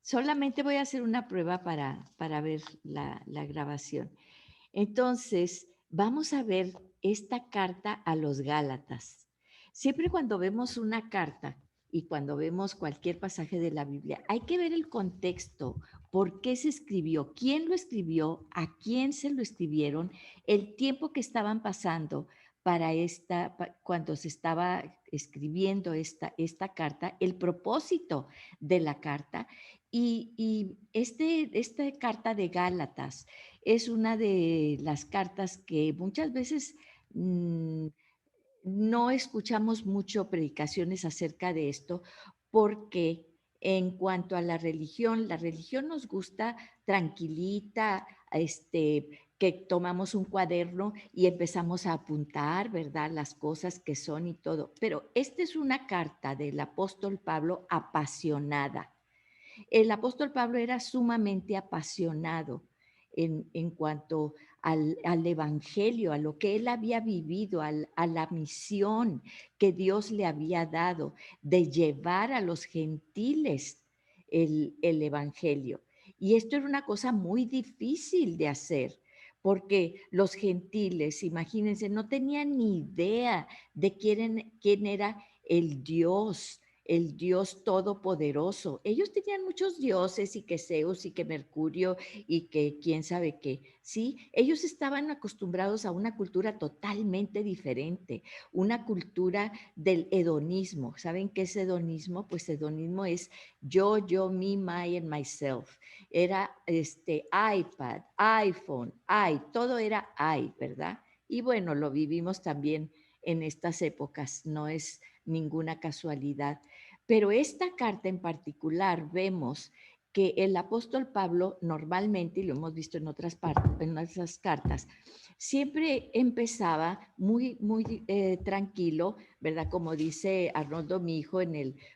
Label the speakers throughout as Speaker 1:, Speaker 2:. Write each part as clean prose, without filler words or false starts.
Speaker 1: Solamente voy a hacer una prueba para ver la grabación. Entonces, vamos a ver esta carta a los Gálatas. Siempre cuando vemos una carta y cuando vemos cualquier pasaje de la Biblia, hay que ver el contexto, por qué se escribió, quién lo escribió, a quién se lo escribieron, el tiempo que estaban pasando para cuando se estaba escribiendo esta carta, el propósito de la carta. Esta carta de Gálatas es una de las cartas que muchas veces mm, no escuchamos mucho predicaciones acerca de esto, porque en cuanto a la religión nos gusta tranquilita, que tomamos un cuaderno y empezamos a apuntar, ¿verdad? Las cosas que son y todo. Pero esta es una carta del apóstol Pablo apasionada. El apóstol Pablo era sumamente apasionado en cuanto al evangelio, a lo que él había vivido, a la misión que Dios le había dado de llevar a los gentiles el evangelio. Y esto era una cosa muy difícil de hacer, porque los gentiles, imagínense, no tenían ni idea de quién era el Dios todopoderoso. Ellos tenían muchos dioses y que Zeus y que Mercurio y que quién sabe qué. Sí, ellos estaban acostumbrados a una cultura totalmente diferente, una cultura del hedonismo. ¿Saben qué es hedonismo? Pues hedonismo es yo, me, my and myself. Era iPad, iPhone, todo era ¿verdad? Y bueno, lo vivimos también en estas épocas, no es ninguna casualidad. Pero esta carta en particular vemos que el apóstol Pablo normalmente, y lo hemos visto en otras partes, en otras cartas, siempre empezaba muy tranquilo, ¿verdad? Como dice Arnoldo, mi hijo,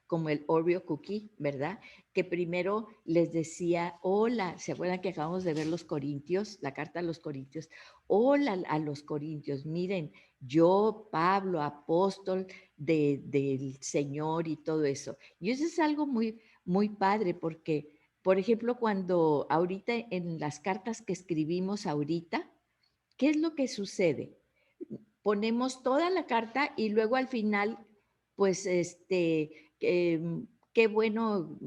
Speaker 1: como el Oreo cookie, ¿verdad? Que primero les decía, hola, ¿se acuerdan que acabamos de ver los Corintios, la carta a los Corintios? Hola a los Corintios, miren, yo, Pablo, apóstol del Señor y todo eso. Y eso es algo muy padre porque, por ejemplo, cuando ahorita en las cartas que escribimos ahorita, ¿qué es lo que sucede? Ponemos toda la carta y luego al final, pues, qué bueno,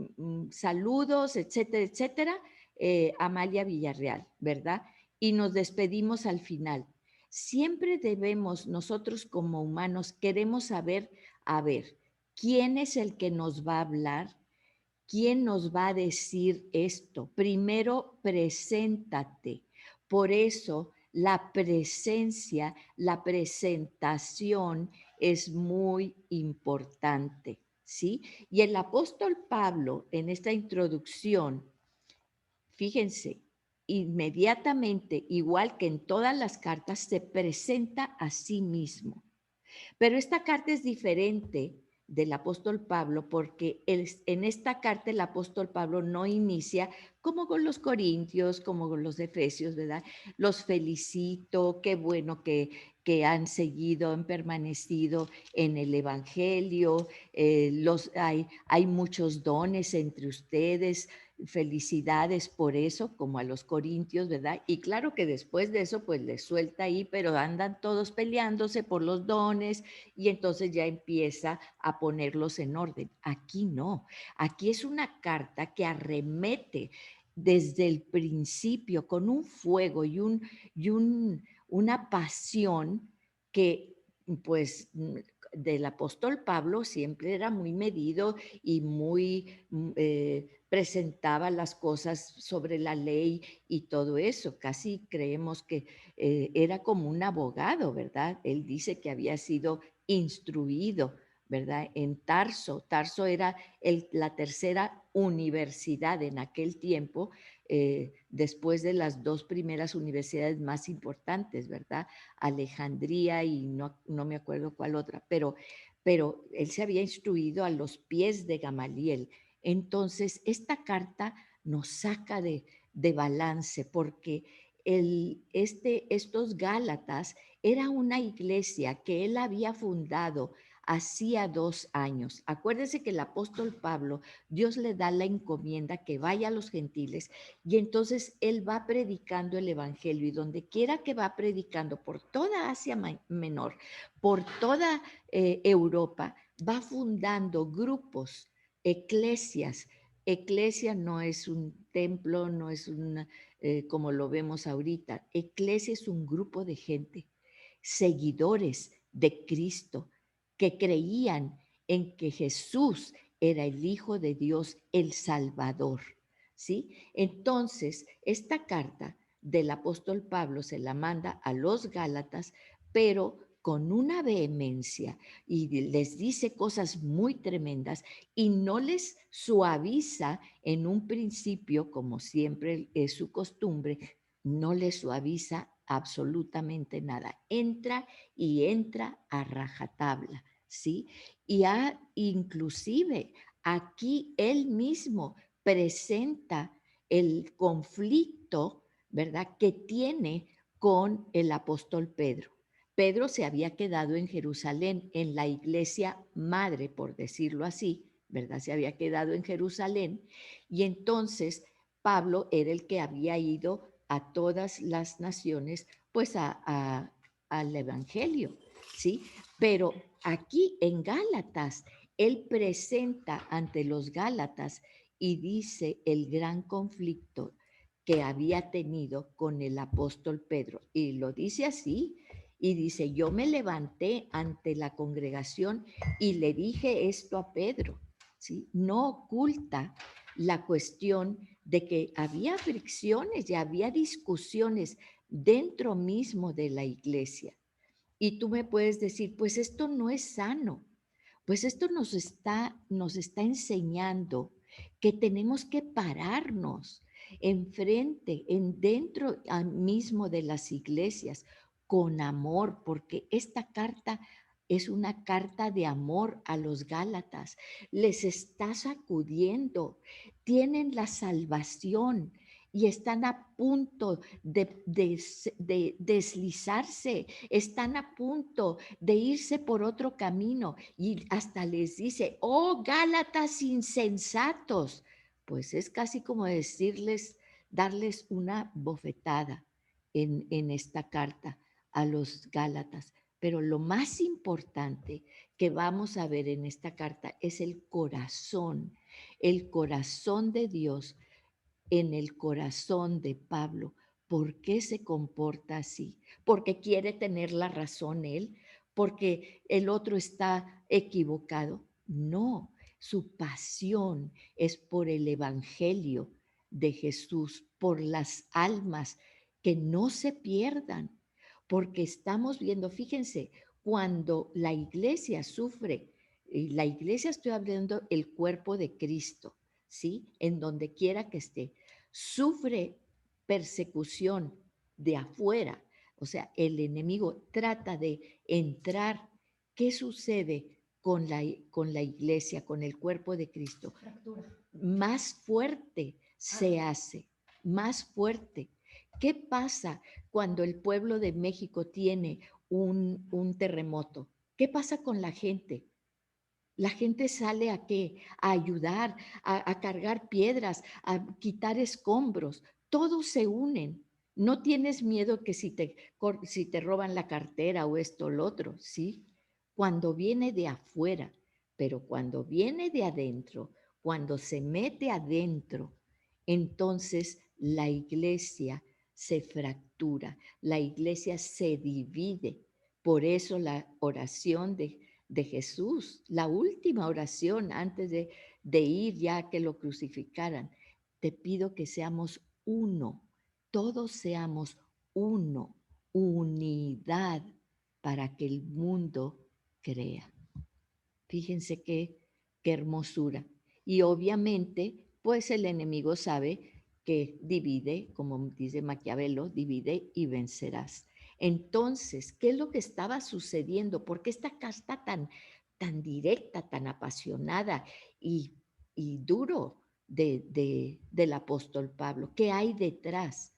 Speaker 1: saludos, etcétera, etcétera, Amalia Villarreal, ¿verdad? Y nos despedimos al final. Siempre debemos, nosotros como humanos, queremos saber, a ver, ¿quién es el que nos va a hablar? ¿Quién nos va a decir esto? Primero, preséntate. Por eso, la presencia, la presentación es muy importante, ¿sí? Y el apóstol Pablo, en esta introducción, fíjense, inmediatamente, igual que en todas las cartas, se presenta a sí mismo. Pero esta carta es diferente del apóstol Pablo porque en esta carta el apóstol Pablo no inicia como con los corintios, como con los efesios, ¿verdad? Los felicito, qué bueno que han seguido, han permanecido en el Evangelio, hay muchos dones entre ustedes, felicidades por eso, como a los corintios, ¿verdad? Y claro que después de eso, pues les suelta ahí, pero andan todos peleándose por los dones y entonces ya empieza a ponerlos en orden. Aquí no, aquí es una carta que arremete desde el principio con un fuego una pasión que pues del apóstol Pablo siempre era muy medido y presentaba las cosas sobre la ley y todo eso. Casi creemos que era como un abogado, ¿verdad? Él dice que había sido instruido, ¿verdad? En Tarso. Tarso era la tercera universidad en aquel tiempo, después de las dos primeras universidades más importantes, ¿verdad? Alejandría y no me acuerdo cuál otra, pero él se había instruido a los pies de Gamaliel. Entonces, esta carta nos saca de balance porque estos Gálatas era una iglesia que él había fundado hacía 2 años. Acuérdense que el apóstol Pablo, Dios le da la encomienda que vaya a los gentiles y entonces él va predicando el evangelio y donde quiera que va predicando por toda Asia Menor, por toda Europa, va fundando grupos, eclesias. Eclesia no es un templo, no es una, como lo vemos ahorita. Eclesia es un grupo de gente, seguidores de Cristo, que creían en que Jesús era el Hijo de Dios, el Salvador. ¿Sí? Entonces, esta carta del apóstol Pablo se la manda a los Gálatas, pero con una vehemencia y les dice cosas muy tremendas y no les suaviza en un principio, como siempre es su costumbre, no les suaviza absolutamente nada. Entra a rajatabla, ¿sí? Inclusive aquí él mismo presenta el conflicto, ¿verdad?, que tiene con el apóstol Pedro. Pedro se había quedado en Jerusalén, en la iglesia madre, por decirlo así, ¿verdad? Se había quedado en Jerusalén y entonces Pablo era el que había ido a todas las naciones, pues al Evangelio, ¿sí? Pero aquí en Gálatas, él presenta ante los Gálatas y dice el gran conflicto que había tenido con el apóstol Pedro. Y lo dice así, y dice, yo me levanté ante la congregación y le dije esto a Pedro, ¿sí? No oculta la cuestión de que había fricciones y había discusiones dentro mismo de la iglesia. Y tú me puedes decir, pues esto no es sano. Pues esto nos está enseñando que tenemos que pararnos enfrente, dentro mismo de las iglesias, con amor, porque esta carta es una carta de amor a los Gálatas. Les está sacudiendo, tienen la salvación y están a punto de deslizarse, están a punto de irse por otro camino y hasta les dice, oh Gálatas insensatos, pues es casi como decirles, darles una bofetada en esta carta a los Gálatas. Pero lo más importante que vamos a ver en esta carta es el corazón de Dios en el corazón de Pablo. ¿Por qué se comporta así? ¿Porque quiere tener la razón él? ¿Porque el otro está equivocado? No, su pasión es por el Evangelio de Jesús, por las almas que no se pierdan, porque estamos viendo, fíjense, cuando la iglesia sufre, y la iglesia estoy hablando el cuerpo de Cristo, ¿sí? En donde quiera que esté, sufre persecución de afuera, o sea, el enemigo trata de entrar. ¿Qué sucede con la iglesia, con el cuerpo de Cristo?
Speaker 2: Fractura.
Speaker 1: Más fuerte se hace, más fuerte. ¿Qué pasa cuando el pueblo de México tiene un terremoto? ¿Qué pasa con la gente? La gente sale a qué? A ayudar, a cargar piedras, a quitar escombros. Todos se unen. No tienes miedo que si te roban la cartera o esto o lo otro, ¿sí? Cuando viene de afuera, pero cuando viene de adentro, cuando se mete adentro, entonces la iglesia se fractura, la iglesia se divide. Por eso la oración de Jesús, la última oración antes de ir ya a que lo crucificaran. Te pido que seamos uno, todos seamos uno, unidad para que el mundo crea. Fíjense qué hermosura. Y obviamente, pues el enemigo sabe que divide, como dice Maquiavelo, divide y vencerás. Entonces, ¿qué es lo que estaba sucediendo? ¿Por qué esta carta tan directa, tan apasionada y, y duro del apóstol Pablo? ¿Qué hay detrás?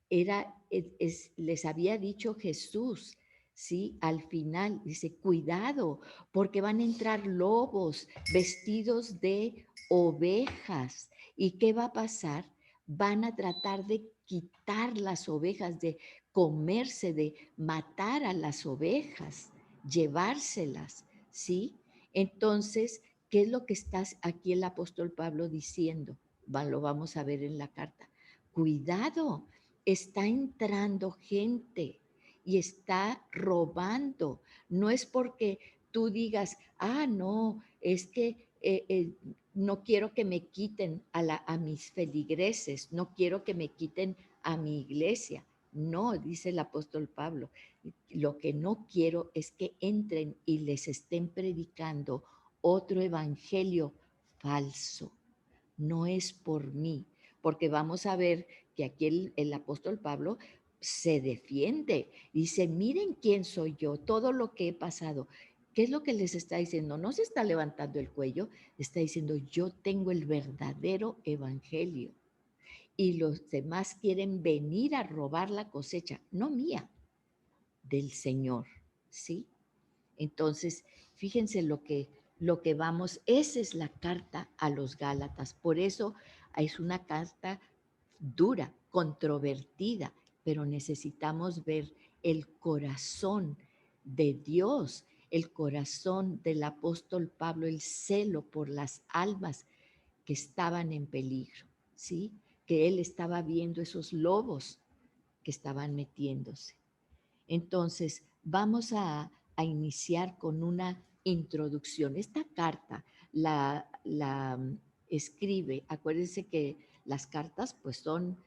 Speaker 1: Les había dicho Jesús, ¿sí? Al final dice, cuidado, porque van a entrar lobos vestidos de ovejas. ¿Y qué va a pasar? Van a tratar de quitar las ovejas, de comerse, de matar a las ovejas, llevárselas, ¿sí? Entonces, ¿qué es lo que está aquí el apóstol Pablo diciendo? Lo vamos a ver en la carta. Cuidado, está entrando gente y está robando. No es porque tú digas, ah, no, es que no quiero que me quiten a mis feligreses, no quiero que me quiten a mi iglesia. No, dice el apóstol Pablo, lo que no quiero es que entren y les estén predicando otro evangelio falso. No es por mí, porque vamos a ver que aquí el apóstol Pablo se defiende. Dice, miren quién soy yo, todo lo que he pasado. ¿Qué es lo que les está diciendo? No se está levantando el cuello, está diciendo, yo tengo el verdadero evangelio y los demás quieren venir a robar la cosecha, no mía, del Señor, ¿sí? Entonces, fíjense lo que vamos, esa es la carta a los Gálatas. Por eso es una carta dura, controvertida, pero necesitamos ver el corazón de Dios, el corazón del apóstol Pablo, el celo por las almas que estaban en peligro, ¿sí? Que él estaba viendo esos lobos que estaban metiéndose. Entonces, vamos a iniciar con una introducción. Esta carta la escribe, acuérdense que las cartas pues son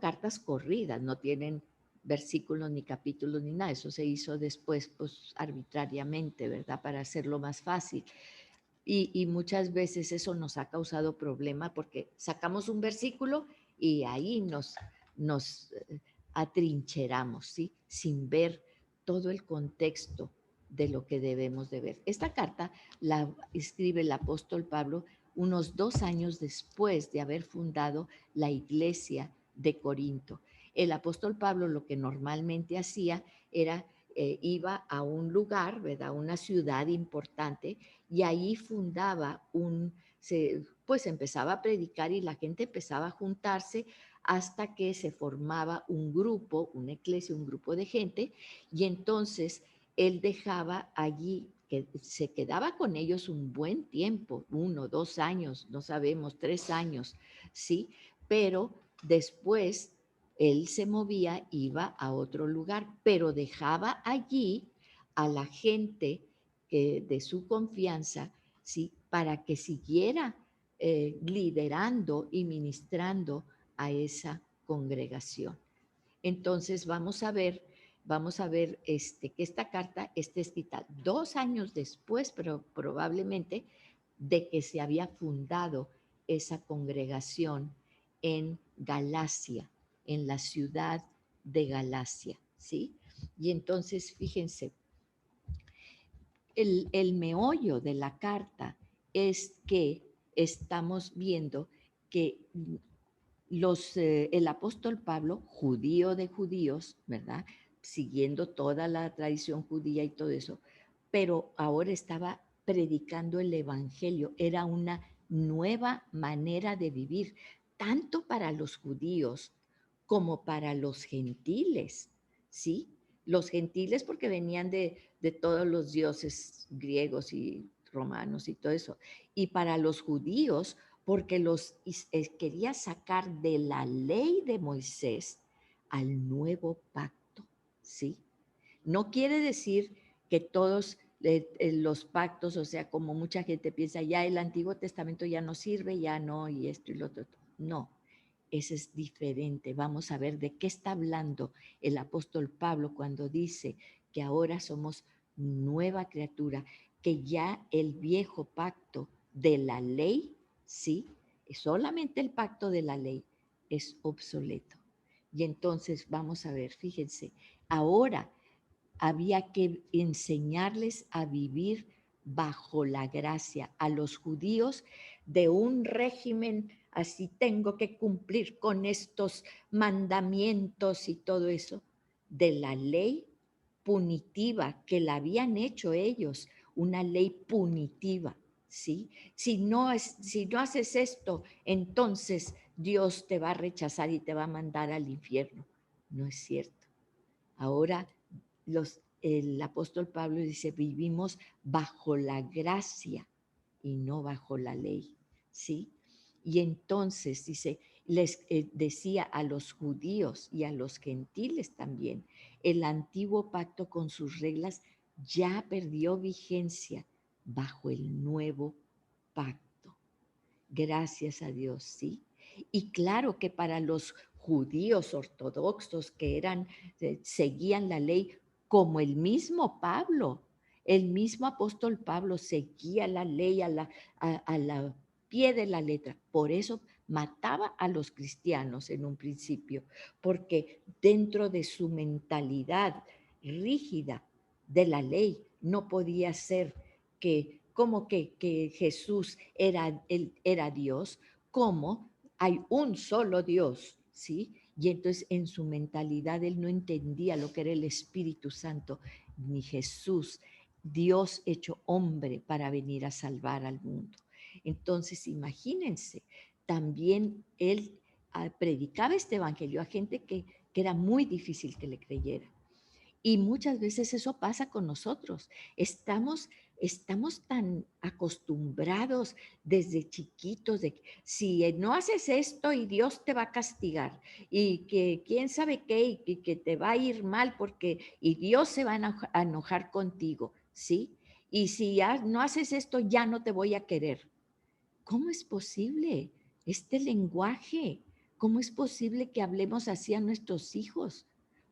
Speaker 1: cartas corridas, no tienen versículos ni capítulos ni nada, eso se hizo después pues arbitrariamente, ¿verdad? Para hacerlo más fácil. Y muchas veces eso nos ha causado problema porque sacamos un versículo y ahí nos atrincheramos, ¿sí? Sin ver todo el contexto de lo que debemos de ver. Esta carta la escribe el apóstol Pablo unos 2 años después de haber fundado la iglesia de Corinto. El apóstol Pablo lo que normalmente hacía era iba a un lugar, ¿verdad? Una ciudad importante y ahí fundaba pues empezaba a predicar y la gente empezaba a juntarse hasta que se formaba un grupo, una iglesia, un grupo de gente, y entonces él dejaba allí, que se quedaba con ellos un buen tiempo, 1, 2 años, no sabemos, 3 años, ¿sí? Pero después él se movía, iba a otro lugar, pero dejaba allí a la gente de su confianza, ¿sí? Para que siguiera liderando y ministrando a esa congregación. Entonces vamos a ver que esta carta está escrita 2 años después, pero probablemente de que se había fundado esa congregación en Galacia, en la ciudad de Galacia, ¿sí? Y entonces, fíjense, el meollo de la carta es que estamos viendo que el apóstol Pablo, judío de judíos, ¿verdad? Siguiendo toda la tradición judía y todo eso, pero ahora estaba predicando el Evangelio, era una nueva manera de vivir, tanto para los judíos como para los gentiles, ¿sí? Los gentiles porque venían de todos los dioses griegos y romanos y todo eso, y para los judíos porque quería sacar de la ley de Moisés al nuevo pacto, ¿sí? No quiere decir que todos los pactos, o sea, como mucha gente piensa, ya el Antiguo Testamento ya no sirve, ya no, y esto y lo otro. No, ese es diferente. Vamos a ver de qué está hablando el apóstol Pablo cuando dice que ahora somos nueva criatura, que ya el viejo pacto de la ley, sí, solamente el pacto de la ley es obsoleto. Y entonces vamos a ver, fíjense, ahora había que enseñarles a vivir bajo la gracia a los judíos de un régimen, así tengo que cumplir con estos mandamientos y todo eso, de la ley punitiva que la habían hecho ellos, una ley punitiva, ¿sí? Si no haces esto, entonces Dios te va a rechazar y te va a mandar al infierno. No es cierto. Ahora el apóstol Pablo dice, vivimos bajo la gracia y no bajo la ley, ¿sí? Y entonces dice, les decía a los judíos y a los gentiles también, el antiguo pacto con sus reglas ya perdió vigencia bajo el nuevo pacto. Gracias a Dios, ¿sí? Y claro que para los judíos ortodoxos que seguían la ley, como el mismo Pablo, el mismo apóstol Pablo seguía la ley a la pie de la letra. Por eso mataba a los cristianos en un principio, porque dentro de su mentalidad rígida de la ley no podía ser que como que Jesús era Dios, como hay un solo Dios, ¿sí? Y entonces en su mentalidad él no entendía lo que era el Espíritu Santo, ni Jesús, Dios hecho hombre para venir a salvar al mundo. Entonces imagínense, también él predicaba este evangelio a gente que era muy difícil que le creyera. Y muchas veces eso pasa con nosotros. Estamos tan acostumbrados desde chiquitos de que si no haces esto y Dios te va a castigar y que quién sabe qué y que te va a ir mal porque y Dios se va a enojar contigo, ¿sí? Y si no haces esto ya no te voy a querer. ¿Cómo es posible este lenguaje? ¿Cómo es posible que hablemos así a nuestros hijos?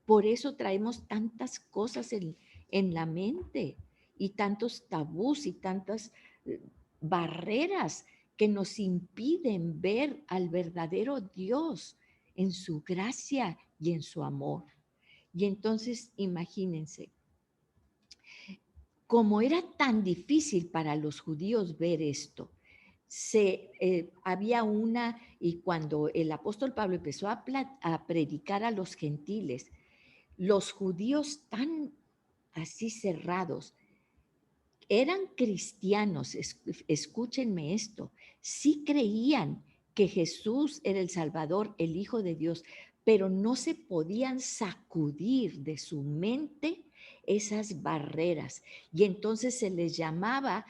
Speaker 1: Por eso traemos tantas cosas en la mente y tantos tabús y tantas eh, barreras que nos impiden ver al verdadero Dios en su gracia y en su amor. Y entonces imagínense, como era tan difícil para los judíos ver esto, había y cuando el apóstol Pablo empezó a predicar a los gentiles, los judíos tan así cerrados, eran cristianos, escúchenme esto, sí creían que Jesús era el Salvador, el Hijo de Dios, pero no se podían sacudir de su mente esas barreras. Y entonces se les llamaba,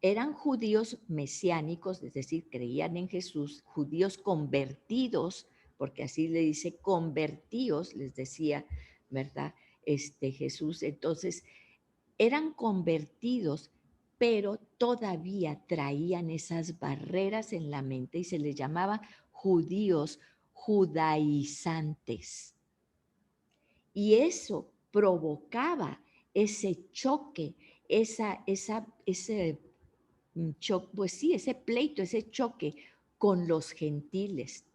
Speaker 1: eran judíos mesiánicos, es decir, creían en Jesús, judíos convertidos, porque así le dice convertidos, les decía, ¿verdad? Jesús. Entonces, eran convertidos, pero todavía traían esas barreras en la mente y se les llamaba judíos judaizantes. Y eso provocaba ese choque, ese choque, pues sí, ese pleito, ese choque con los gentiles.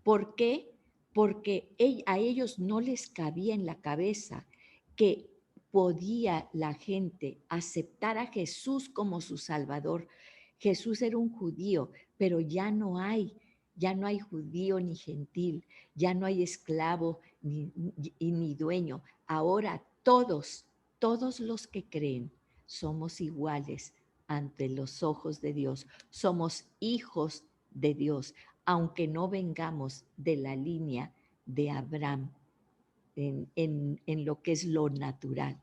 Speaker 1: ¿Por qué? Porque a ellos no les cabía en la cabeza que podía la gente aceptar a Jesús como su Salvador. Jesús era un judío, pero ya no hay judío ni gentil, ya no hay esclavo ni dueño. Ahora todos los que creen somos iguales ante los ojos de Dios. Somos hijos de Dios, aunque no vengamos de la línea de Abraham en lo que es lo natural.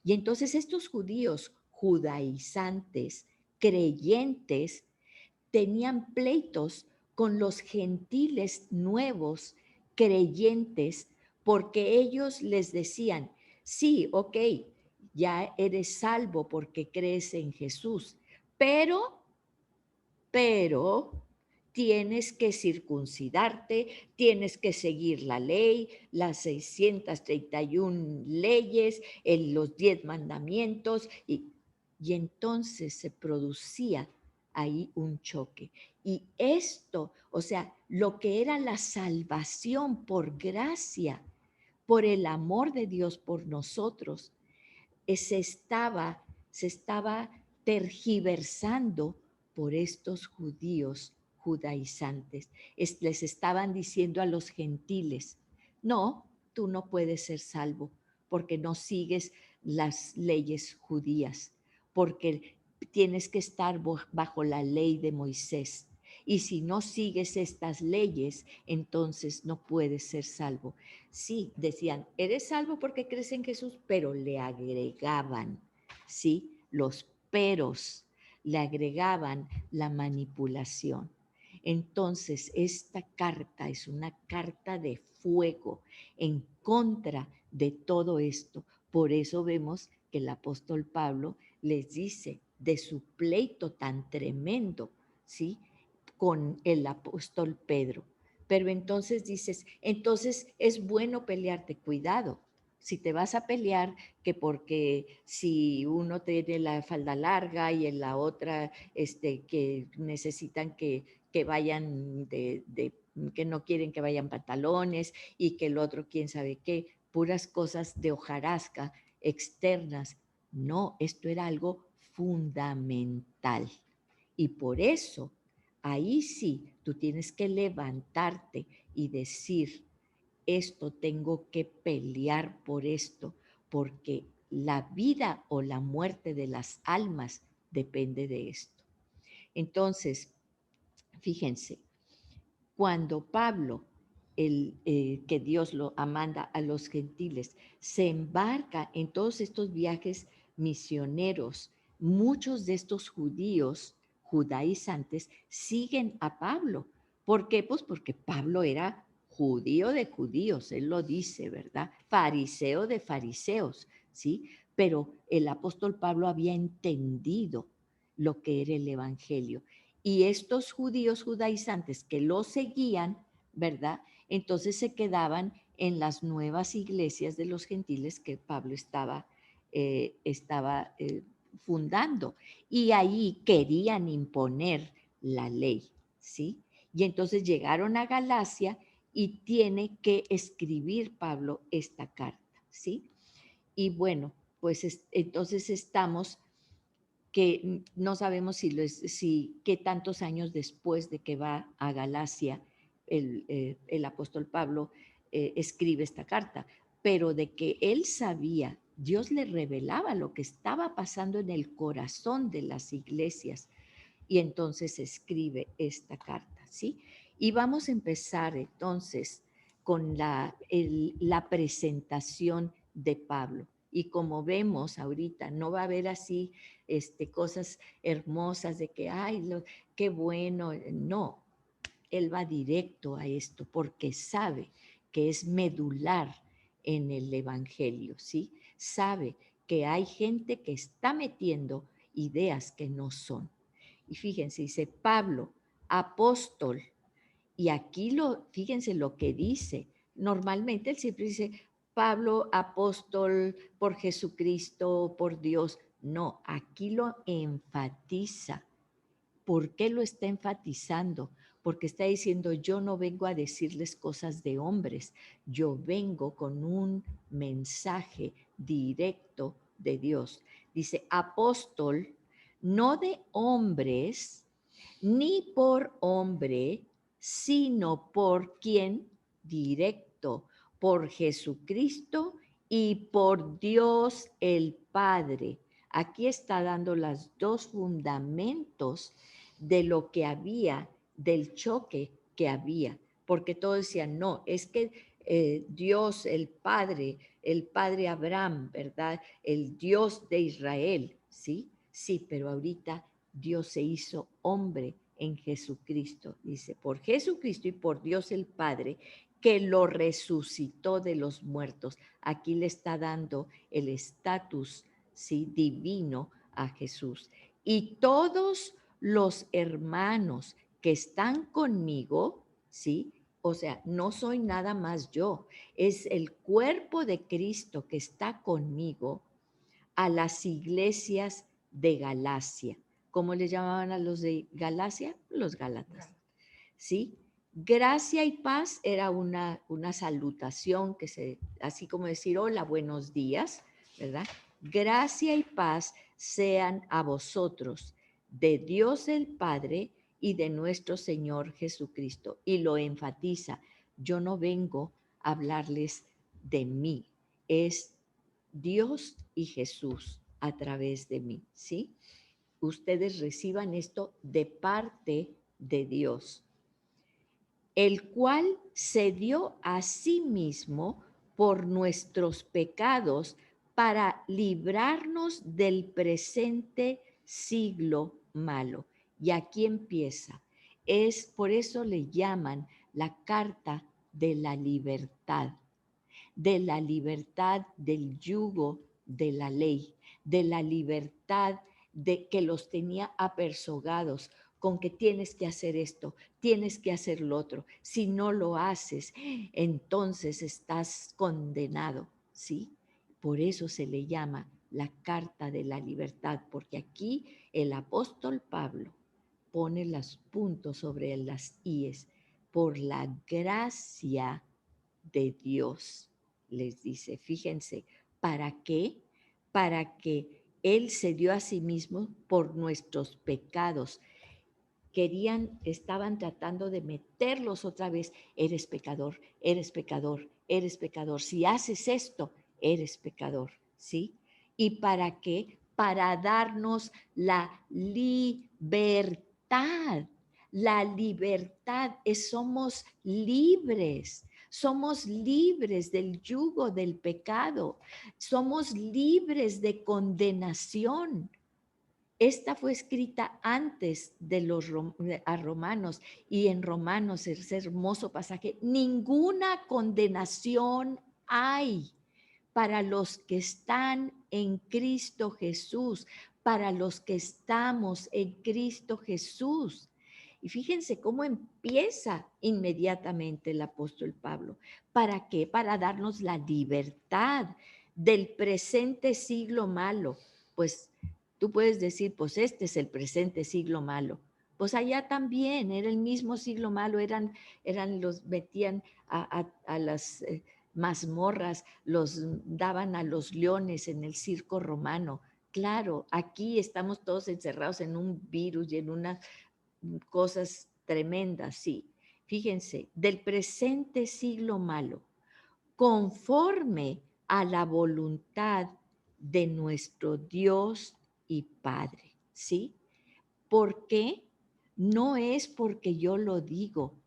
Speaker 1: Y entonces estos judíos judaizantes, creyentes, tenían pleitos con los gentiles nuevos, creyentes, porque ellos les decían, sí, ok, ya eres salvo porque crees en Jesús, pero tienes que circuncidarte, tienes que seguir la ley, las 631 leyes, los 10 mandamientos, y entonces se producía ahí un choque. Y esto, o sea, lo que era la salvación por gracia, por el amor de Dios por nosotros, se estaba tergiversando por estos judíos judaizantes. Les estaban diciendo a los gentiles, no, tú no puedes ser salvo porque no sigues las leyes judías, porque tienes que estar bajo la ley de Moisés. Y si no sigues estas leyes, entonces no puedes ser salvo. Sí, decían, eres salvo porque crees en Jesús, pero le agregaban, ¿sí? Los peros, le agregaban la manipulación. Entonces, esta carta es una carta de fuego en contra de todo esto. Por eso vemos que el apóstol Pablo les dice de su pleito tan tremendo, ¿sí? Con el apóstol Pedro. Pero entonces dices, entonces es bueno pelearte, cuidado. Si te vas a pelear, que porque si uno tiene la falda larga y en la otra que necesitan que vayan que no quieren que vayan pantalones y que el otro quién sabe qué, puras cosas de hojarasca externas. No, esto era algo fundamental. Y por eso, ahí sí, tú tienes que levantarte y decir, esto tengo que pelear por esto, porque la vida o la muerte de las almas depende de esto. Entonces, fíjense, cuando Pablo, que Dios lo manda a los gentiles, se embarca en todos estos viajes misioneros, muchos de estos judíos, judaizantes, siguen a Pablo. ¿Por qué? Pues porque Pablo era judío de judíos, él lo dice, ¿verdad? Fariseo de fariseos, ¿sí? Pero el apóstol Pablo había entendido lo que era el evangelio y estos judíos judaizantes que lo seguían, ¿verdad? Entonces se quedaban en las nuevas iglesias de los gentiles que Pablo estaba fundando. Y ahí querían imponer la ley, ¿sí? Y entonces llegaron a Galacia y tiene que escribir Pablo esta carta, ¿sí? Y bueno, pues entonces estamos que no sabemos si qué tantos años después de que va a Galacia el apóstol Pablo escribe esta carta, pero de que él sabía, Dios le revelaba lo que estaba pasando en el corazón de las iglesias y entonces escribe esta carta, ¿sí? Y vamos a empezar entonces con la presentación de Pablo. Y como vemos ahorita, no va a haber así cosas hermosas de que, ay, qué bueno. No, él va directo a esto porque sabe que es medular en el Evangelio, ¿sí? Sabe que hay gente que está metiendo ideas que no son. Y fíjense, dice Pablo, apóstol, y aquí fíjense lo que dice. Normalmente él siempre dice, Pablo, apóstol por Jesucristo, por Dios. No, aquí lo enfatiza. ¿Por qué lo está enfatizando? Porque está diciendo, yo no vengo a decirles cosas de hombres, yo vengo con un mensaje directo de Dios. Dice, apóstol, no de hombres, ni por hombre, sino por quien directo, por Jesucristo y por Dios el Padre. Aquí está dando los dos fundamentos de lo que había, del choque que había, porque todos decían, no, es que Dios, el Padre Abraham, ¿verdad? El Dios de Israel, ¿sí? Sí, pero ahorita Dios se hizo hombre en Jesucristo, dice, por Jesucristo y por Dios el Padre, que lo resucitó de los muertos. Aquí le está dando el estatus, ¿sí? Divino a Jesús. Y todos los hermanos que están conmigo, ¿sí? O sea, no soy nada más yo, es el cuerpo de Cristo que está conmigo a las iglesias de Galacia. ¿Cómo le llamaban a los de Galacia? Los Gálatas. ¿Sí? Gracia y paz era una salutación así como decir hola, buenos días, ¿verdad? Gracia y paz sean a vosotros, de Dios el Padre y de nuestro Señor Jesucristo. Y lo enfatiza, yo no vengo a hablarles de mí, es Dios y Jesús a través de mí, ¿sí? Ustedes reciban esto de parte de Dios, el cual se dio a sí mismo por nuestros pecados para librarnos del presente siglo malo. Y aquí empieza. Es por eso le llaman la carta de la libertad del yugo de la ley, de la libertad de que los tenía apersogados con que tienes que hacer esto, tienes que hacer lo otro. Si no lo haces, entonces estás condenado, ¿sí? Por eso se le llama la carta de la libertad, porque aquí el apóstol Pablo pone los puntos sobre las íes. Por la gracia de Dios, les dice, fíjense, ¿para qué? Para que Él se dio a sí mismo por nuestros pecados. Estaban tratando de meterlos otra vez, eres pecador, eres pecador, eres pecador. Si haces esto, eres pecador, ¿sí? ¿Y para qué? Para darnos la libertad. La libertad somos libres del yugo del pecado, somos libres de condenación. Esta fue escrita antes de a Romanos, y en Romanos, ese hermoso pasaje, ninguna condenación hay para los que están en Cristo Jesús, para los que estamos en Cristo Jesús. Y fíjense cómo empieza inmediatamente el apóstol Pablo. ¿Para qué? Para darnos la libertad del presente siglo malo. Pues tú puedes decir, pues este es el presente siglo malo. Pues allá también era el mismo siglo malo, los metían a las mazmorras, los daban a los leones en el circo romano. Claro, aquí estamos todos encerrados en un virus y en unas cosas tremendas, sí. Fíjense, del presente siglo malo, conforme a la voluntad de nuestro Dios y Padre, ¿sí? ¿Por qué? No es porque yo lo digo,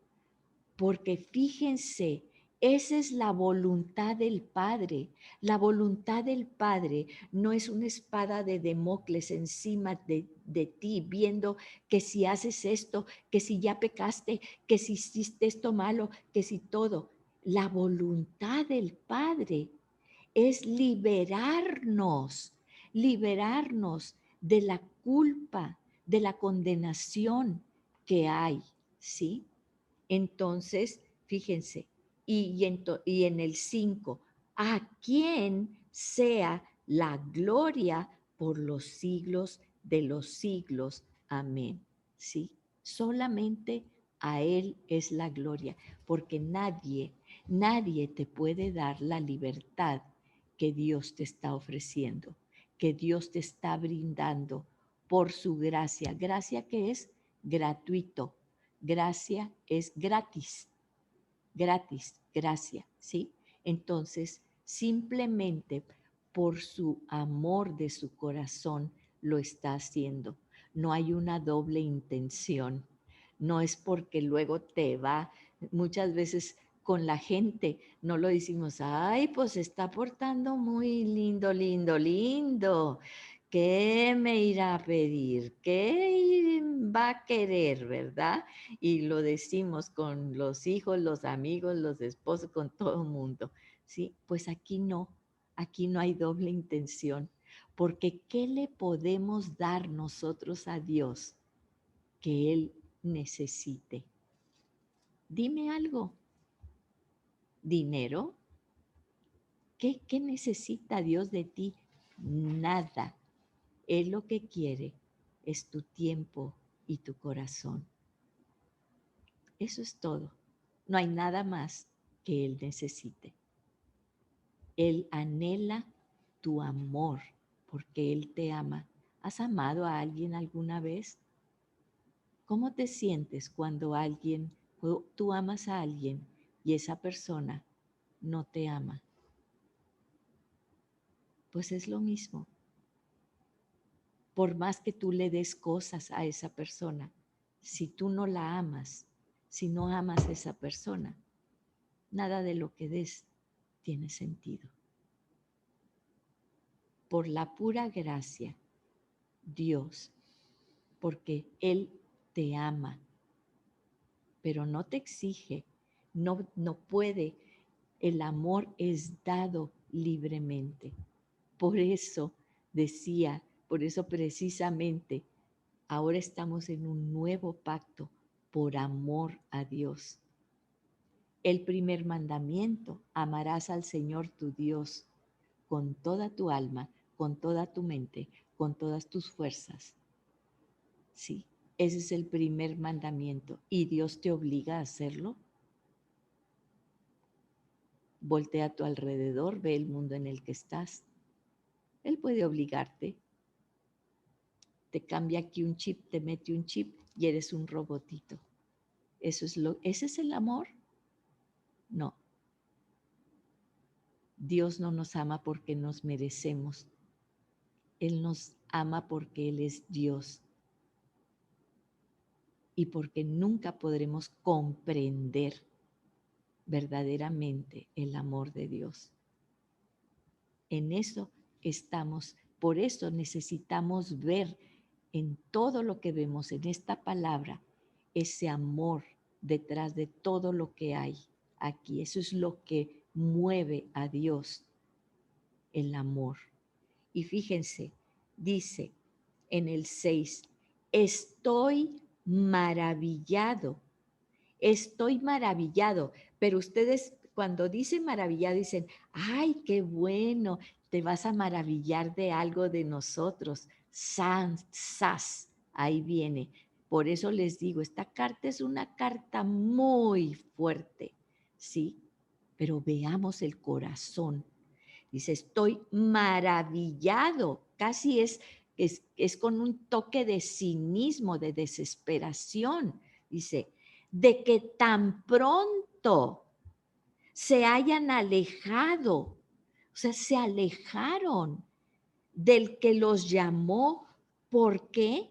Speaker 1: porque fíjense, esa es la voluntad del Padre. La voluntad del Padre no es una espada de Damocles encima de ti, viendo que si haces esto, que si ya pecaste, que si hiciste esto malo, que si todo. La voluntad del Padre es liberarnos de la culpa, de la condenación que hay, ¿sí? Entonces, fíjense, y en el 5, a quien sea la gloria por los siglos de los siglos. Amén. ¿Sí? Solamente a Él es la gloria, porque nadie te puede dar la libertad que Dios te está ofreciendo, que Dios te está brindando por su gracia. Gracia que es gratuito. Gracia es gratis, gracia, ¿sí? Entonces, simplemente por su amor de su corazón lo está haciendo. No hay una doble intención. No es porque luego te va, muchas veces con la gente no lo decimos, ay, pues se está portando muy lindo, lindo, lindo. ¿Qué me irá a pedir? ¿Qué va a querer, verdad? Y lo decimos con los hijos, los amigos, los esposos, con todo el mundo. Sí, pues aquí no hay doble intención, porque ¿qué le podemos dar nosotros a Dios que Él necesite? Dime algo. ¿Dinero? ¿Qué necesita Dios de ti? Nada. Él lo que quiere es tu tiempo y tu corazón. Eso es todo. No hay nada más que Él necesite. Él anhela tu amor porque Él te ama. ¿Has amado a alguien alguna vez? ¿Cómo te sientes cuando tú amas a alguien y esa persona no te ama? Pues es lo mismo. Por más que tú le des cosas a esa persona, si tú no la amas, si no amas a esa persona, nada de lo que des tiene sentido. Por la pura gracia, Dios, porque Él te ama, pero no te exige, no puede. El amor es dado libremente. Por eso decía, por eso precisamente, ahora estamos en un nuevo pacto por amor a Dios. El primer mandamiento, amarás al Señor tu Dios con toda tu alma, con toda tu mente, con todas tus fuerzas. Sí, ese es el primer mandamiento. ¿Y Dios te obliga a hacerlo? Voltea a tu alrededor, ve el mundo en el que estás. Él puede obligarte. Te cambia aquí un chip, te mete un chip y eres un robotito. ¿Ese es el amor? No. Dios no nos ama porque nos merecemos. Él nos ama porque Él es Dios y porque nunca podremos comprender verdaderamente el amor de Dios. En eso estamos, por eso necesitamos ver en todo lo que vemos en esta palabra ese amor detrás de todo lo que hay aquí. Eso es lo que mueve a Dios, el amor. Y fíjense, dice en el 6, estoy maravillado, pero ustedes cuando dicen maravillado dicen, ay, qué bueno, te vas a maravillar de algo de nosotros. Sas, ahí viene. Por eso les digo, esta carta es una carta muy fuerte, ¿sí? Pero veamos el corazón. Dice, estoy maravillado, casi es con un toque de cinismo, de desesperación. Dice, de que tan pronto se hayan alejado, o sea, se alejaron del que los llamó. ¿Por qué?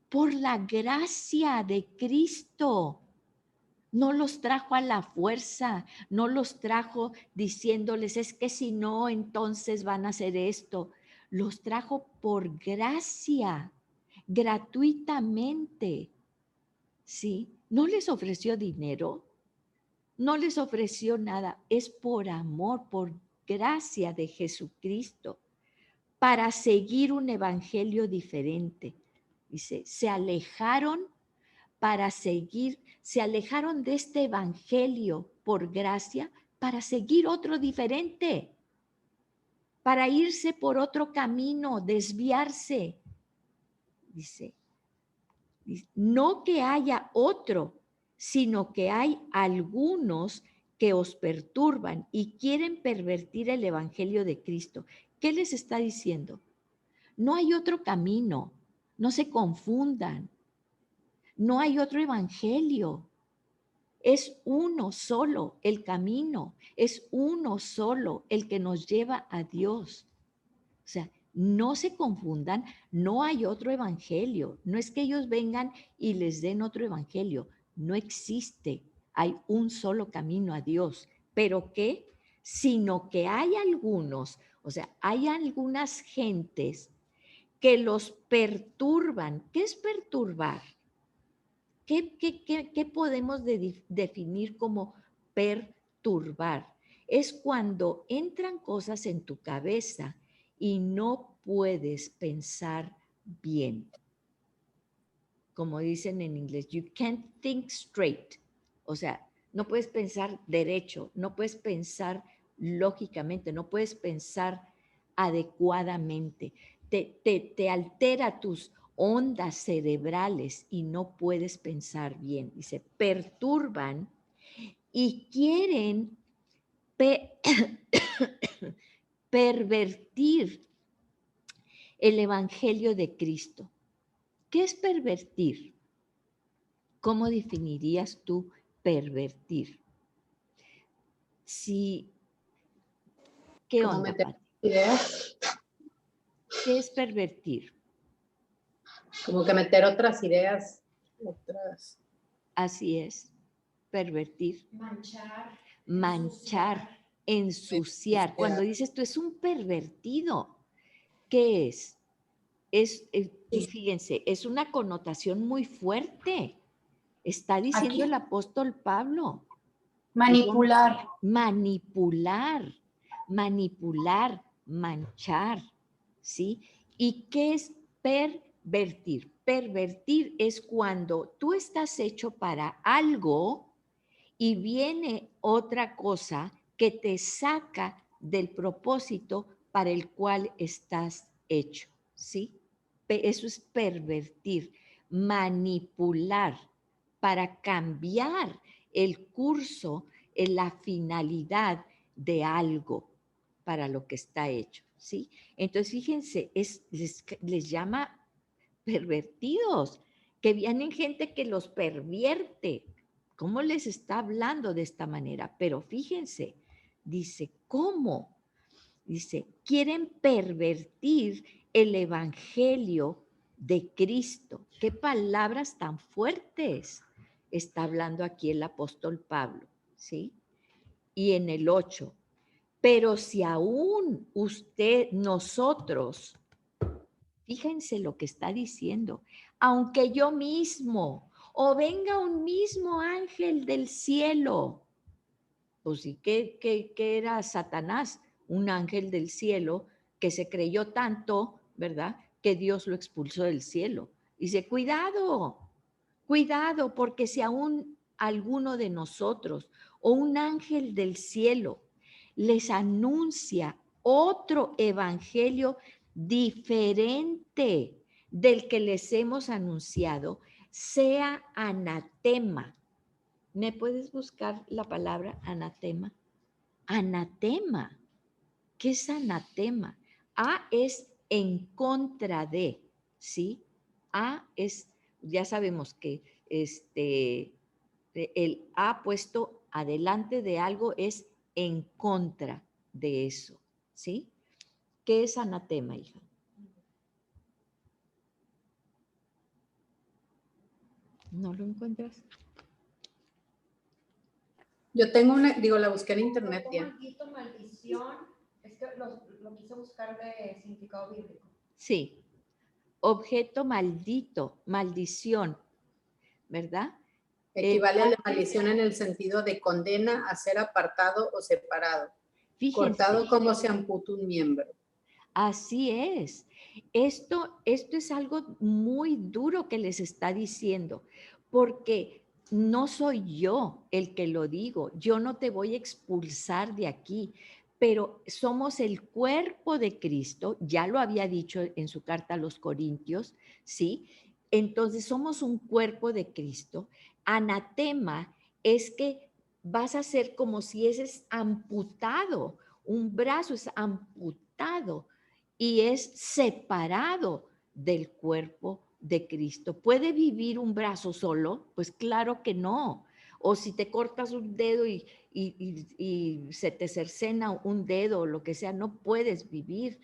Speaker 1: Por la gracia de Cristo. No los trajo a la fuerza, no los trajo diciéndoles, es que si no, entonces van a hacer esto. Los trajo por gracia, gratuitamente. ¿Sí? No les ofreció dinero, no les ofreció nada, es por amor, por gracia de Jesucristo, para seguir un evangelio diferente. Dice, se alejaron para seguir, se alejaron de este evangelio por gracia para seguir otro diferente, para irse por otro camino, desviarse. Dice, no que haya otro, sino que hay algunos que os perturban y quieren pervertir el evangelio de Cristo. ¿Qué les está diciendo? No hay otro camino, no se confundan, no hay otro evangelio. Es uno solo el camino, es uno solo el que nos lleva a Dios. O sea, no se confundan, no hay otro evangelio. No es que ellos vengan y les den otro evangelio. No existe. Hay un solo camino a Dios. ¿Pero qué? Sino que hay algunos, o sea, hay algunas gentes que los perturban. ¿Qué es perturbar? ¿Qué podemos definir como perturbar? Es cuando entran cosas en tu cabeza y no puedes pensar bien. Como dicen en inglés, you can't think straight. O sea, no puedes pensar derecho, no puedes pensar lógicamente, no puedes pensar adecuadamente. Te altera tus ondas cerebrales y no puedes pensar bien. Dice, perturban y quieren pe pervertir el Evangelio de Cristo. ¿Qué es pervertir? ¿Cómo definirías tú pervertir? Si, ¿qué
Speaker 2: Como
Speaker 1: onda,
Speaker 2: meter
Speaker 1: Pati?
Speaker 2: ideas.
Speaker 1: ¿Qué es pervertir?
Speaker 2: Como que meter otras ideas, otras.
Speaker 1: Así es, pervertir. Manchar, ensuciar. Cuando dices tú es un pervertido, ¿qué es? Y fíjense, es una connotación muy fuerte. Está diciendo
Speaker 3: Aquí.
Speaker 1: el apóstol Pablo.
Speaker 3: Manipular.
Speaker 1: Manipular, manipular, manchar, ¿sí? ¿Y qué es pervertir? Pervertir es cuando tú estás hecho para algo y viene otra cosa que te saca del propósito para el cual estás hecho, ¿sí? Eso es pervertir, manipular para cambiar el curso, en la finalidad de algo para lo que está hecho, ¿sí? Entonces, fíjense, les llama pervertidos, que vienen gente que los pervierte. ¿Cómo les está hablando de esta manera? Pero fíjense, dice, ¿cómo? Dice, quieren pervertir el evangelio de Cristo. ¿Qué palabras tan fuertes está hablando aquí el apóstol Pablo? ¿Sí? Y en el 8, pero si aún nosotros, fíjense lo que está diciendo, aunque yo mismo o venga un mismo ángel del cielo, pues sí, que era Satanás, un ángel del cielo que se creyó tanto, ¿verdad? Que Dios lo expulsó del cielo. Dice, cuidado, cuidado, porque si aún alguno de nosotros o un ángel del cielo les anuncia otro evangelio diferente del que les hemos anunciado, sea anatema. ¿Me puedes buscar la palabra anatema? Anatema. ¿Qué es anatema? A es en contra de, ¿sí? A es, ya sabemos que el A puesto adelante de algo es en contra de eso, ¿sí? ¿Qué es anatema, hija? ¿No lo encuentras?
Speaker 2: Yo tengo una, digo, la busqué en internet ya.
Speaker 4: Maldito, maldición. Es que lo quise buscar de significado bíblico.
Speaker 1: Sí. Objeto maldito, maldición, ¿verdad?
Speaker 2: Equivale a la maldición en el sentido de condena a ser apartado o separado.
Speaker 1: Fíjense,
Speaker 2: cortado como se amputa un miembro.
Speaker 1: así es. Esto es algo muy duro que les está diciendo, porque no soy yo el que lo digo, yo no te voy a expulsar de aquí, pero somos el cuerpo de Cristo, ya lo había dicho en su carta a los Corintios, ¿sí? Entonces somos un cuerpo de Cristo. Anatema es que vas a ser como si ese es amputado, un brazo es amputado y es separado del cuerpo de Cristo. ¿Puede vivir un brazo solo? Pues claro que no. O si te cortas un dedo y se te cercena un dedo o lo que sea, no puedes vivir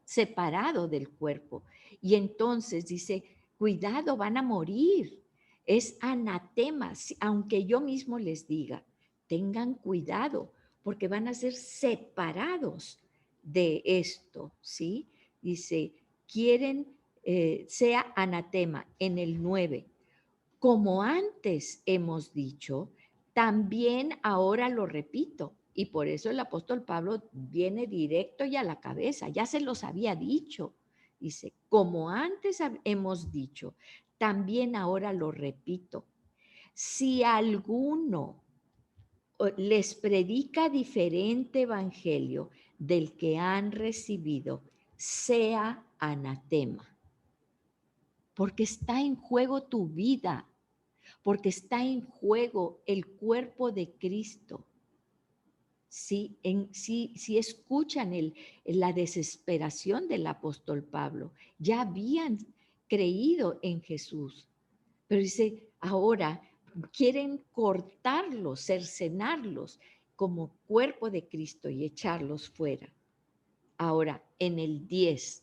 Speaker 1: separado del cuerpo. Y entonces dice, cuidado, van a morir. Es anatema, aunque yo mismo les diga, tengan cuidado, porque van a ser separados de esto, ¿sí? Dice, quieren, sea anatema en el 9. Como antes hemos dicho, también ahora lo repito. Y por eso el apóstol Pablo viene directo y a la cabeza, ya se los había dicho. Dice, como antes hemos dicho, también ahora lo repito. Si alguno les predica diferente evangelio del que han recibido, sea anatema. Porque está en juego tu vida, porque está en juego el cuerpo de Cristo. Si escuchan la desesperación del apóstol Pablo, ya habían creído en Jesús, pero dice, ahora quieren cortarlos, cercenarlos como cuerpo de Cristo y echarlos fuera. Ahora, en el 10,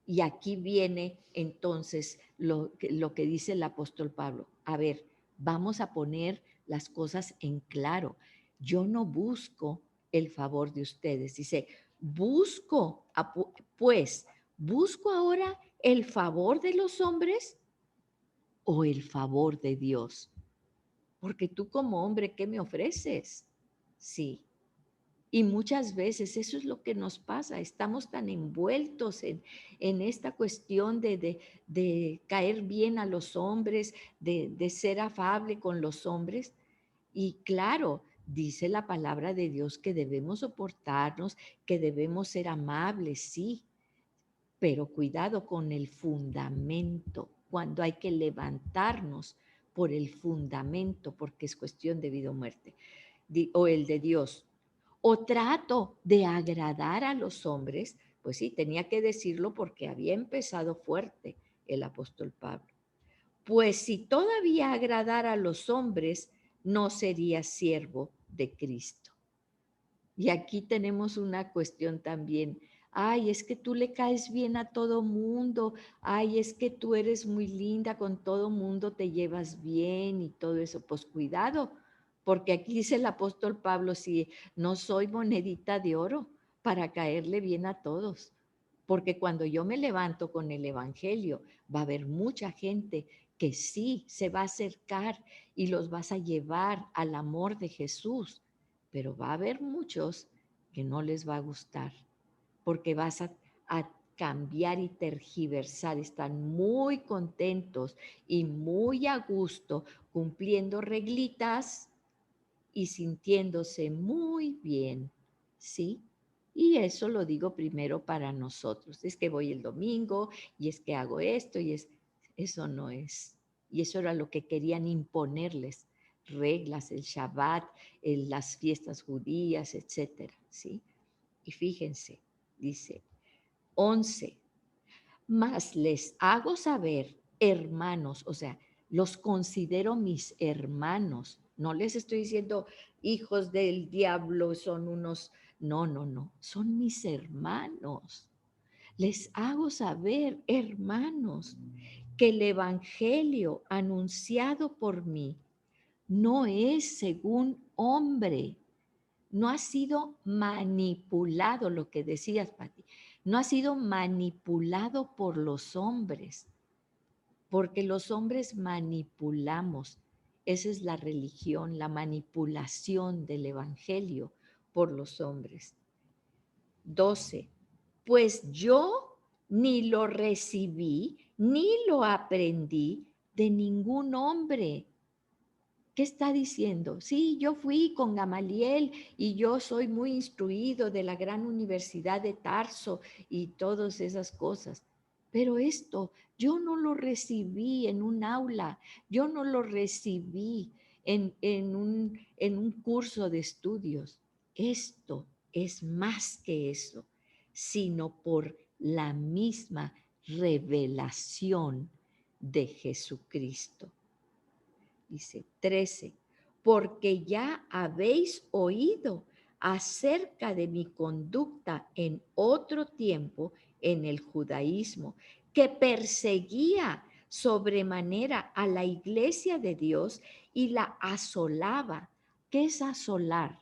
Speaker 1: y aquí viene entonces lo que dice el apóstol Pablo. A ver, vamos a poner las cosas en claro. Yo no busco el favor de ustedes. Dice, pues, ¿busco ahora el favor de los hombres o el favor de Dios? Porque tú como hombre, ¿qué me ofreces? Sí. Y muchas veces eso es lo que nos pasa, estamos tan envueltos en esta cuestión de caer bien a los hombres, de ser afable con los hombres. Y claro, dice la palabra de Dios que debemos soportarnos, que debemos ser amables, sí, pero cuidado con el fundamento, cuando hay que levantarnos por el fundamento, porque es cuestión de vida o muerte, o el de Dios. O trato de agradar a los hombres, pues sí, tenía que decirlo porque había empezado fuerte el apóstol Pablo. Pues si todavía agradara a los hombres, no sería siervo de Cristo. Y aquí tenemos una cuestión también. Ay, es que tú le caes bien a todo mundo. Ay, es que tú eres muy linda, con todo mundo te llevas bien y todo eso. Pues cuidado, porque aquí dice el apóstol Pablo, si no soy monedita de oro para caerle bien a todos. Porque cuando yo me levanto con el Evangelio, va a haber mucha gente que sí se va a acercar y los vas a llevar al amor de Jesús, pero va a haber muchos que no les va a gustar, porque vas a cambiar y tergiversar. Están muy contentos y muy a gusto cumpliendo reglitas y sintiéndose muy bien, ¿sí? Y eso lo digo primero para nosotros. Es que voy el domingo y es que hago esto eso no es. Y eso era lo que querían imponerles, reglas, el Shabbat, las fiestas judías, etcétera, ¿sí? Y fíjense, dice 11, mas les hago saber, hermanos, o sea, los considero mis hermanos. No les estoy diciendo hijos del diablo, son unos, no, no, no, son mis hermanos. Les hago saber, hermanos, que el evangelio anunciado por mí no es según hombre, no ha sido manipulado, lo que decías, Pati, no ha sido manipulado por los hombres, porque los hombres manipulamos. Esa es la religión, la manipulación del evangelio por los hombres. 12. Pues yo ni lo recibí, ni lo aprendí de ningún hombre. ¿Qué está diciendo? Sí, yo fui con Gamaliel y yo soy muy instruido de la gran universidad de Tarso y todas esas cosas. Pero esto yo no lo recibí en un aula, yo no lo recibí en un curso de estudios. Esto es más que eso, sino por la misma revelación de Jesucristo. Dice 13, porque ya habéis oído acerca de mi conducta en otro tiempo en el judaísmo, que perseguía sobremanera a la iglesia de Dios y la asolaba. ¿Qué es asolar?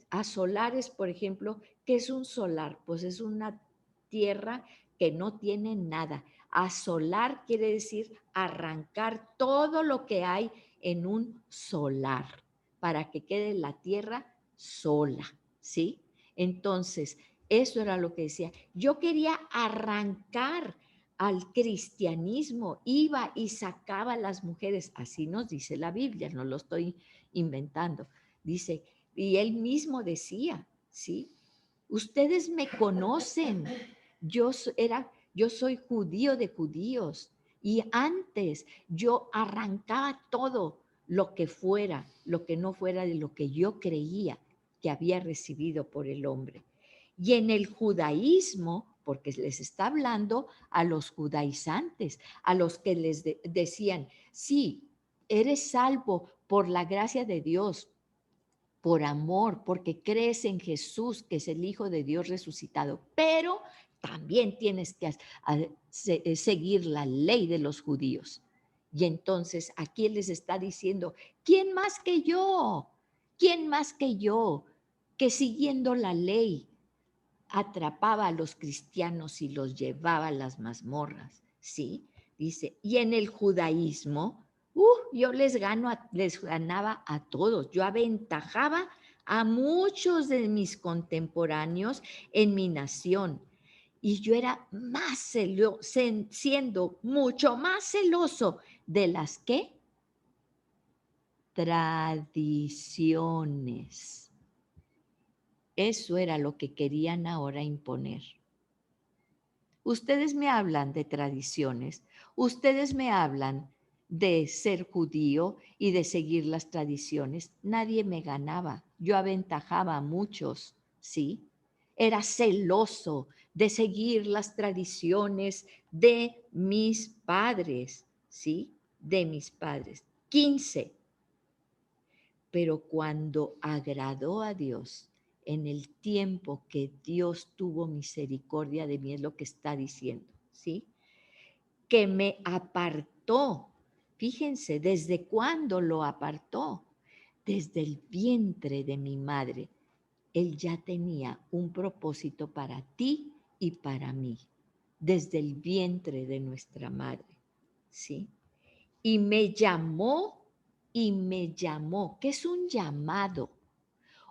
Speaker 1: Asolar es, por ejemplo, ¿qué es un solar? Pues es una tierra que no tiene nada. Asolar quiere decir arrancar todo lo que hay en un solar para que quede la tierra sola, ¿sí? Entonces, eso era lo que decía. Yo quería arrancar al cristianismo, iba y sacaba a las mujeres, así nos dice la Biblia, no lo estoy inventando. Dice, y él mismo decía, ¿sí? Ustedes me conocen, yo soy judío de judíos y antes yo arrancaba todo lo que fuera, lo que no fuera de lo que yo creía que había recibido por el hombre. Y en el judaísmo, porque les está hablando a los judaizantes, a los que les decían, sí, eres salvo por la gracia de Dios, por amor, porque crees en Jesús, que es el Hijo de Dios resucitado, pero también tienes que seguir la ley de los judíos. Y entonces aquí Él les está diciendo, ¿quién más que yo? ¿Quién más que yo? Que siguiendo la ley atrapaba a los cristianos y los llevaba a las mazmorras, ¿sí? Dice, y en el judaísmo, yo les ganaba a todos, yo aventajaba a muchos de mis contemporáneos en mi nación, y yo era más siendo mucho más celoso de las que tradiciones. Eso era lo que querían ahora imponer. Ustedes me hablan de tradiciones, ustedes me hablan de ser judío y de seguir las tradiciones. Nadie me ganaba, yo aventajaba a muchos, ¿sí? Era celoso de seguir las tradiciones de mis padres, ¿sí? De mis padres. 15. Pero cuando agradó a Dios, en el tiempo que Dios tuvo misericordia de mí, es lo que está diciendo, ¿sí? Que me apartó. Fíjense, ¿desde cuándo lo apartó? Desde el vientre de mi madre. Él ya tenía un propósito para ti y para mí, desde el vientre de nuestra madre, ¿sí? Y me llamó, ¿qué es un llamado?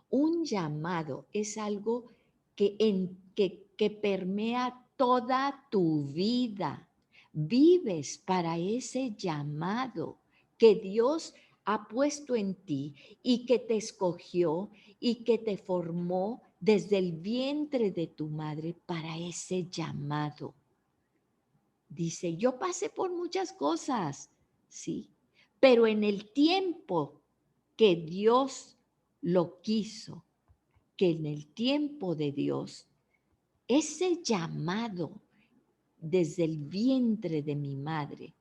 Speaker 1: Un llamado es algo que permea toda tu vida. Vives para ese llamado que Dios ha puesto en ti y que te escogió y que te formó desde el vientre de tu madre para ese llamado. Dice, yo pasé por muchas cosas, ¿sí? Pero en el tiempo que Dios lo quiso, que en el tiempo de Dios, ese llamado desde el vientre de mi madre,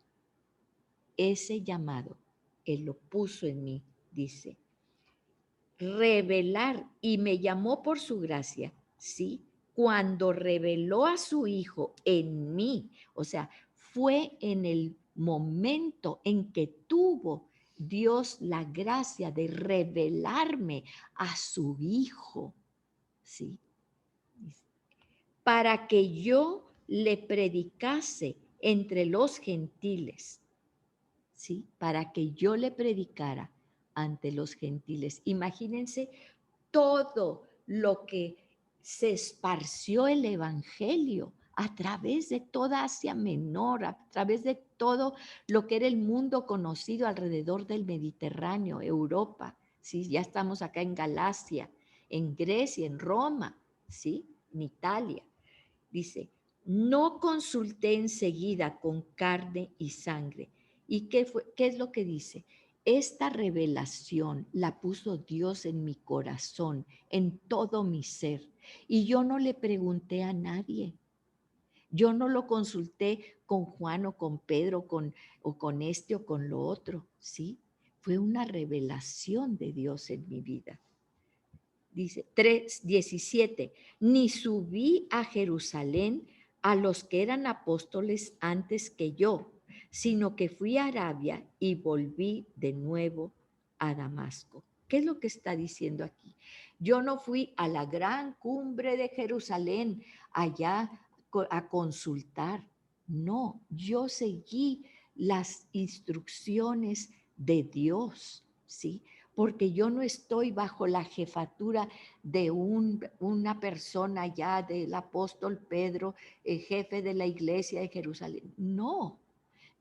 Speaker 1: ese llamado, Él lo puso en mí, dice, revelar, y me llamó por su gracia, ¿sí? Cuando reveló a su Hijo en mí, o sea, fue en el momento en que tuvo Dios la gracia de revelarme a su Hijo, ¿sí? Para que yo le predicase entre los gentiles, ¿sí? Para que yo le predicara ante los gentiles. Imagínense todo lo que se esparció el evangelio a través de toda Asia Menor, a través de todo lo que era el mundo conocido alrededor del Mediterráneo, Europa, ¿sí? Ya estamos acá en Galacia, en Grecia, en Roma, ¿sí? En Italia. Dice, no consulté enseguida con carne y sangre. ¿Y qué es lo que dice? Esta revelación la puso Dios en mi corazón, en todo mi ser. Y yo no le pregunté a nadie. Yo no lo consulté con Juan o con Pedro o con este o con lo otro, ¿sí? Fue una revelación de Dios en mi vida. Dice 3:17, ni subí a Jerusalén a los que eran apóstoles antes que yo, sino que fui a Arabia y volví de nuevo a Damasco. ¿Qué es lo que está diciendo aquí? Yo no fui a la gran cumbre de Jerusalén allá a consultar. No, yo seguí las instrucciones de Dios, ¿sí? Porque yo no estoy bajo la jefatura de una persona ya del apóstol Pedro, jefe de la iglesia de Jerusalén. No,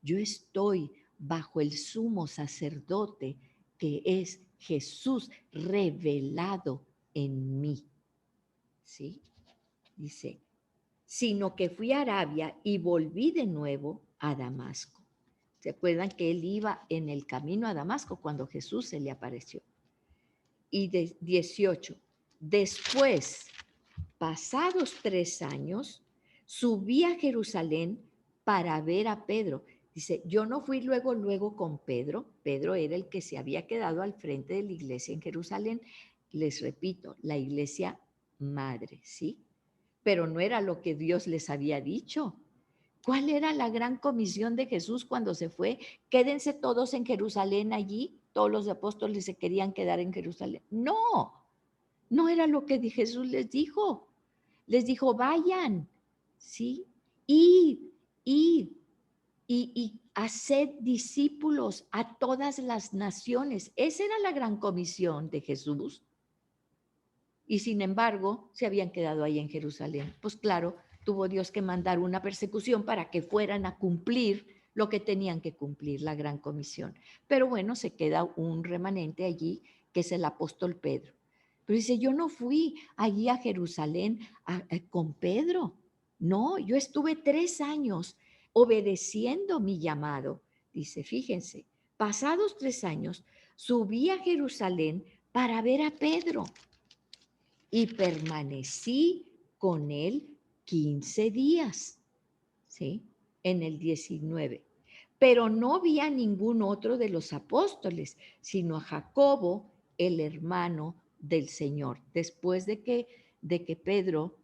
Speaker 1: yo estoy bajo el sumo sacerdote que es Jesús revelado en mí. ¿Sí? Dice, sino que fui a Arabia y volví de nuevo a Damasco. ¿Se acuerdan que él iba en el camino a Damasco cuando Jesús se le apareció? Y 18, después, pasados 3 años, subí a Jerusalén para ver a Pedro. Dice, yo no fui luego con Pedro. Pedro era el que se había quedado al frente de la iglesia en Jerusalén. les repito, la iglesia madre, ¿sí? Pero no era lo que Dios les había dicho. ¿Cuál era la gran comisión de Jesús cuando se fue? Quédense todos en Jerusalén allí. Todos los apóstoles se querían quedar en Jerusalén. No, no era lo que Jesús les dijo. Les dijo, vayan, ¿sí? Id, id y haced discípulos a todas las naciones. Esa era la gran comisión de Jesús. Y sin embargo, se habían quedado ahí en Jerusalén. Pues claro, tuvo Dios que mandar una persecución para que fueran a cumplir lo que tenían que cumplir, la gran comisión. Pero bueno, se queda un remanente allí, que es el apóstol Pedro. Pero dice, yo no fui allí a Jerusalén con Pedro. No, yo estuve 3 años obedeciendo mi llamado. Dice, fíjense, pasados 3 años, subí a Jerusalén para ver a Pedro y permanecí con él 15 días, ¿sí? En el 19. Pero no vi a ningún otro de los apóstoles, sino a Jacobo, el hermano del Señor. Después de que Pedro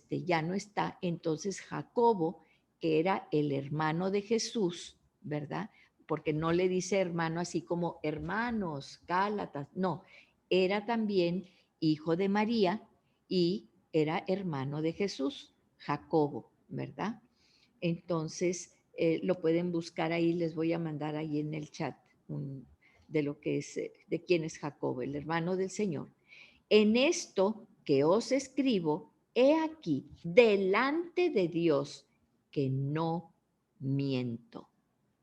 Speaker 1: ya no está, entonces Jacobo, que era el hermano de Jesús, ¿verdad? Porque no le dice hermano así como hermanos, Gálatas, no, era también hijo de María y era hermano de Jesús, Jacobo, ¿verdad? Entonces, lo pueden buscar ahí, les voy a mandar ahí en el chat de lo que es, de quién es Jacobo, el hermano del Señor. En esto que os escribo, he aquí, delante de Dios, que no miento. O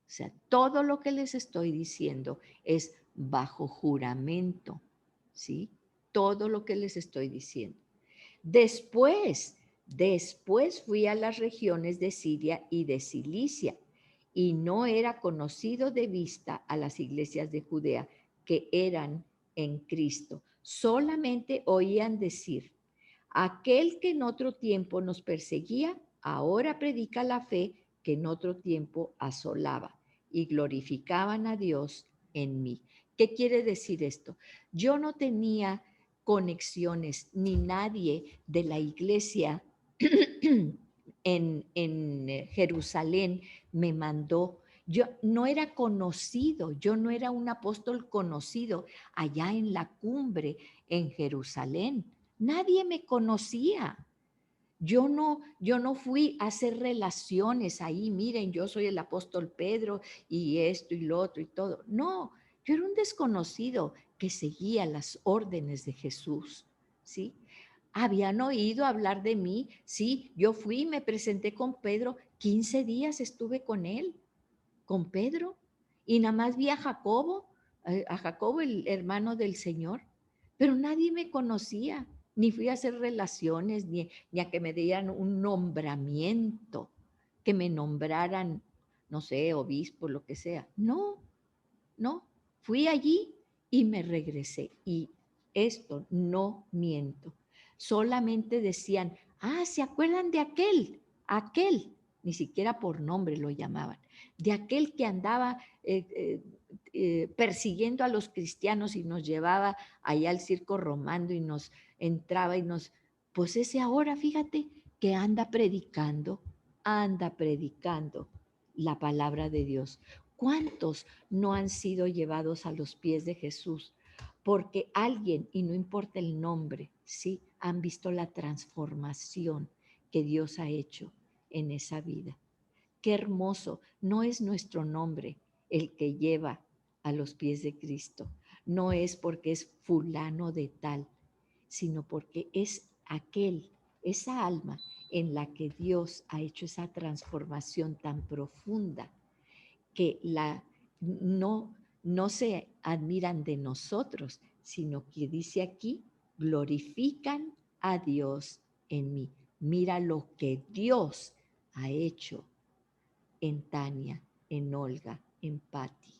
Speaker 1: sea, todo lo que les estoy diciendo es bajo juramento, ¿sí? Todo lo que les estoy diciendo. Después fui a las regiones de Siria y de Cilicia, y no era conocido de vista a las iglesias de Judea que eran en Cristo. Solamente oían decir, aquel que en otro tiempo nos perseguía, ahora predica la fe que en otro tiempo asolaba, y glorificaban a Dios en mí. ¿Qué quiere decir esto? Yo no tenía conexiones ni nadie de la iglesia en Jerusalén me mandó. Yo no era conocido, yo no era un apóstol conocido allá en la cumbre en Jerusalén. Nadie me conocía. Yo no fui a hacer relaciones ahí, miren, yo soy el apóstol Pedro y esto y lo otro y todo. No, yo era un desconocido que seguía las órdenes de Jesús, ¿sí? Habían oído hablar de mí, sí, yo fui y me presenté con Pedro, 15 días estuve con él, con Pedro, y nada más vi a Jacobo el hermano del Señor, pero nadie me conocía, ni fui a hacer relaciones, ni a que me dieran un nombramiento, que me nombraran, no sé, obispo, lo que sea. No, no, fui allí y me regresé. Y esto no miento. Solamente decían, ah, ¿se acuerdan de aquel? Aquel, ni siquiera por nombre lo llamaban, de aquel que andaba persiguiendo a los cristianos y nos llevaba allá al circo romano y nos entraba y nos, pues ese ahora, fíjate, que anda predicando la palabra de Dios. ¿Cuántos no han sido llevados a los pies de Jesús? Porque alguien, y no importa el nombre, sí, han visto la transformación que Dios ha hecho en esa vida. Qué hermoso, no es nuestro nombre el que lleva a los pies de Cristo, no es porque es fulano de tal, sino porque es esa alma en la que Dios ha hecho esa transformación tan profunda que no se admiran de nosotros, sino que dice aquí, glorifican a Dios en mí. Mira lo que Dios ha hecho en Tania, en Olga, en Patti.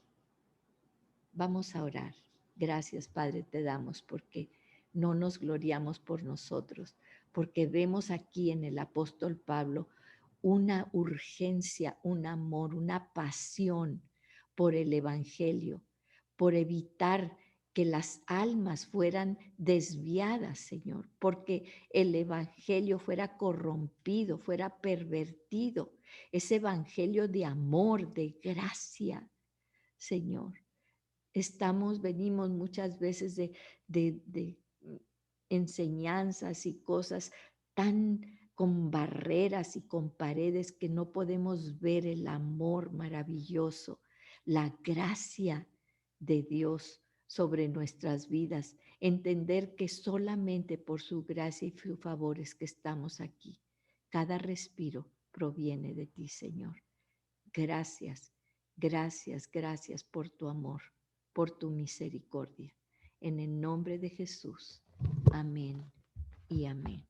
Speaker 1: Vamos a orar. Gracias, Padre, te damos porque no nos gloriamos por nosotros, porque vemos aquí en el apóstol Pablo una urgencia, un amor, una pasión por el Evangelio, por evitar que las almas fueran desviadas, Señor, porque el evangelio fuera corrompido, fuera pervertido. Ese evangelio de amor, de gracia, Señor. Venimos muchas veces de enseñanzas y cosas tan con barreras y con paredes que no podemos ver el amor maravilloso, la gracia de Dios sobre nuestras vidas, entender que solamente por su gracia y su favor es que estamos aquí. Cada respiro proviene de ti, Señor. Gracias, gracias, gracias por tu amor, por tu misericordia. En el nombre de Jesús. Amén y amén.